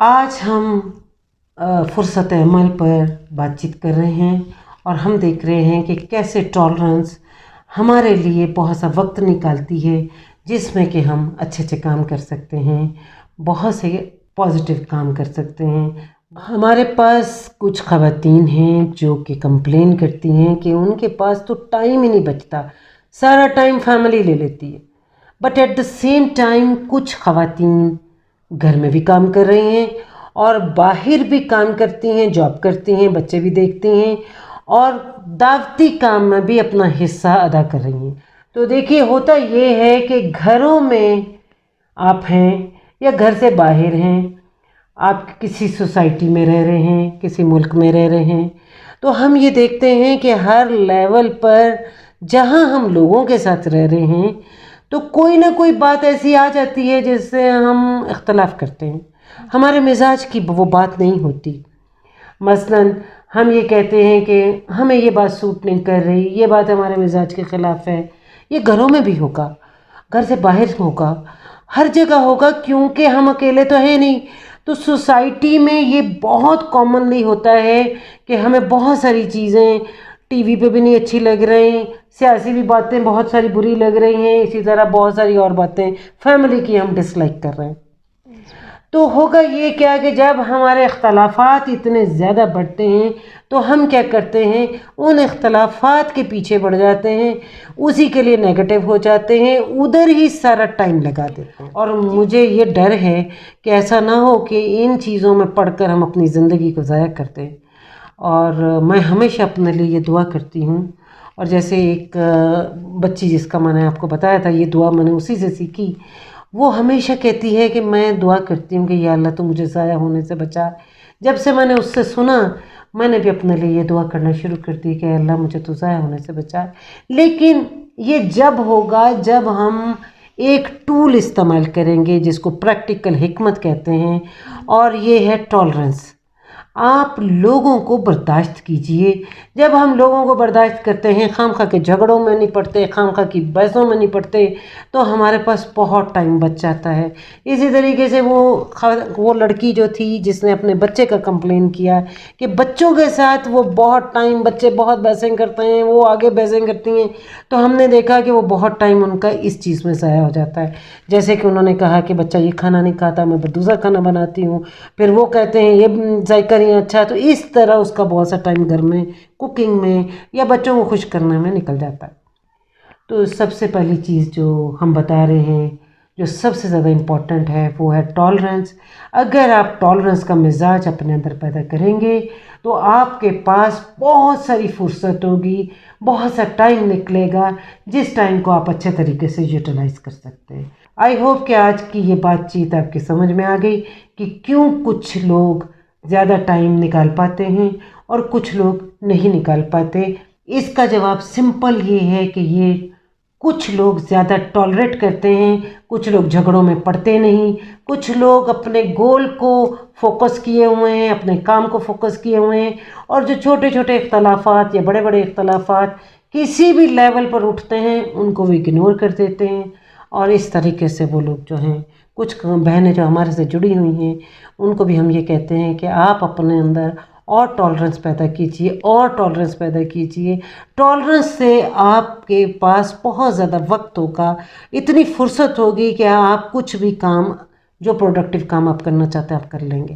آج ہم فرصت عمل پر بات چیت کر رہے ہیں اور ہم دیکھ رہے ہیں کہ کیسے ٹالرنس ہمارے لیے بہت سا وقت نکالتی ہے جس میں کہ ہم اچھے اچھے کام کر سکتے ہیں، بہت سے پازیٹیو کام کر سکتے ہیں۔ ہمارے پاس کچھ خواتین ہیں جو کہ کمپلین کرتی ہیں کہ ان کے پاس تو ٹائم ہی نہیں بچتا، سارا ٹائم فیملی لے لیتی ہے، but at the same time کچھ خواتین گھر میں بھی کام کر رہی ہیں اور باہر بھی کام کرتی ہیں، جاب کرتی ہیں، بچے بھی دیکھتی ہیں اور دعوتی کام میں بھی اپنا حصہ ادا کر رہی ہیں۔ تو دیکھیے، ہوتا یہ ہے کہ گھروں میں آپ ہیں یا گھر سے باہر ہیں، آپ کسی سوسائٹی میں رہ رہے ہیں، کسی ملک میں رہ رہے ہیں، تو ہم یہ دیکھتے ہیں کہ ہر لیول پر جہاں ہم لوگوں کے ساتھ رہ رہے ہیں تو کوئی نہ کوئی بات ایسی آ جاتی ہے جس سے ہم اختلاف کرتے ہیں، ہمارے مزاج کی وہ بات نہیں ہوتی۔ مثلاً ہم یہ کہتے ہیں کہ ہمیں یہ بات سوٹ نہیں کر رہی، یہ بات ہمارے مزاج کے خلاف ہے۔ یہ گھروں میں بھی ہوگا، گھر سے باہر ہوگا، ہر جگہ ہوگا، کیونکہ ہم اکیلے تو ہیں نہیں۔ تو سوسائٹی میں یہ بہت کامنلی ہوتا ہے کہ ہمیں بہت ساری چیزیں ٹی وی پہ بھی نہیں اچھی لگ رہی، سیاسی بھی باتیں بہت ساری بری لگ رہی ہیں، اسی طرح بہت ساری اور باتیں فیملی کی ہم ڈس لائک کر رہے ہیں۔ تو ہوگا یہ کیا کہ جب ہمارے اختلافات اتنے زیادہ بڑھتے ہیں تو ہم کیا کرتے ہیں، ان اختلافات کے پیچھے پڑ جاتے ہیں، اسی کے لیے نیگیٹو ہو جاتے ہیں، ادھر ہی سارا ٹائم لگا دیتے ہیں۔ اور مجھے یہ ڈر ہے کہ ایسا نہ ہو کہ ان چیزوں میں پڑھ کر ہم اپنی زندگی کو ضائع کر دیں۔ اور میں ہمیشہ اپنے لیے یہ دعا کرتی ہوں، اور جیسے ایک بچی جس کا میں نے آپ کو بتایا تھا، یہ دعا میں نے اسی سے سیکھی، وہ ہمیشہ کہتی ہے کہ میں دعا کرتی ہوں کہ یا اللہ تو مجھے ضائع ہونے سے بچا۔ جب سے میں نے اس سے سنا، میں نے بھی اپنے لیے یہ دعا کرنا شروع کر دی کہ اللہ مجھے تو ضائع ہونے سے بچا۔ لیکن یہ جب ہوگا جب ہم ایک ٹول استعمال کریں گے جس کو پریکٹیکل حکمت کہتے ہیں، اور یہ ہے ٹالرنس۔ آپ لوگوں کو برداشت کیجئے۔ جب ہم لوگوں کو برداشت کرتے ہیں، خام خواہ کے جھگڑوں میں نہیں پڑتے، خام خواہ کی بحثوں میں نہیں پڑتے، تو ہمارے پاس بہت ٹائم بچ جاتا ہے۔ اسی طریقے سے وہ لڑکی جو تھی جس نے اپنے بچے کا کمپلین کیا کہ بچوں کے ساتھ وہ بہت ٹائم، بچے بہت بحثیں کرتے ہیں، وہ آگے بحثیں کرتی ہیں، تو ہم نے دیکھا کہ وہ بہت ٹائم ان کا اس چیز میں ضائع ہو جاتا ہے۔ جیسے کہ انہوں نے کہا کہ بچہ یہ کھانا نہیں کھاتا، میں دوسرا کھانا بناتی ہوں، پھر وہ کہتے ہیں یہ ذائقہ نہیں اچھا، تو اس طرح اس کا بہت سا ٹائم گھر میں کوکنگ میں یا بچوں کو خوش کرنے میں نکل جاتا ہے۔ تو سب سے پہلی چیز جو ہم بتا رہے ہیں، جو سب سے زیادہ امپورٹنٹ ہے، وہ ہے ٹالرنس۔ اگر آپ ٹالرنس کا مزاج اپنے اندر پیدا کریں گے تو آپ کے پاس بہت ساری فرصت ہوگی، بہت سا ٹائم نکلے گا جس ٹائم کو آپ اچھے طریقے سے یوٹیلائز کر سکتے ہیں۔ آئی ہوپ کہ آج کی یہ بات چیت آپ کی سمجھ میں آ گئی کہ کیوں کچھ لوگ زیادہ ٹائم نکال پاتے ہیں اور کچھ لوگ نہیں نکال پاتے۔ اس کا جواب سمپل یہ ہے کہ یہ کچھ لوگ زیادہ ٹالریٹ کرتے ہیں، کچھ لوگ جھگڑوں میں پڑتے نہیں، کچھ لوگ اپنے گول کو فوکس کیے ہوئے ہیں، اپنے کام کو فوکس کیے ہوئے ہیں، اور جو چھوٹے چھوٹے اختلافات یا بڑے بڑے اختلافات کسی بھی لیول پر اٹھتے ہیں ان کو وہ اگنور کر دیتے ہیں۔ اور اس طریقے سے وہ لوگ جو ہیں، کچھ بہنیں جو ہمارے سے جڑی ہوئی ہیں، ان کو بھی ہم یہ کہتے ہیں کہ آپ اپنے اندر اور ٹالرنس پیدا کیجیے، اور ٹالرنس پیدا کیجیے۔ ٹالرنس سے آپ کے پاس بہت زیادہ وقت ہوگا، اتنی فرصت ہوگی کہ آپ کچھ بھی کام، جو پروڈکٹیو کام آپ کرنا چاہتے ہیں، آپ کر لیں گے۔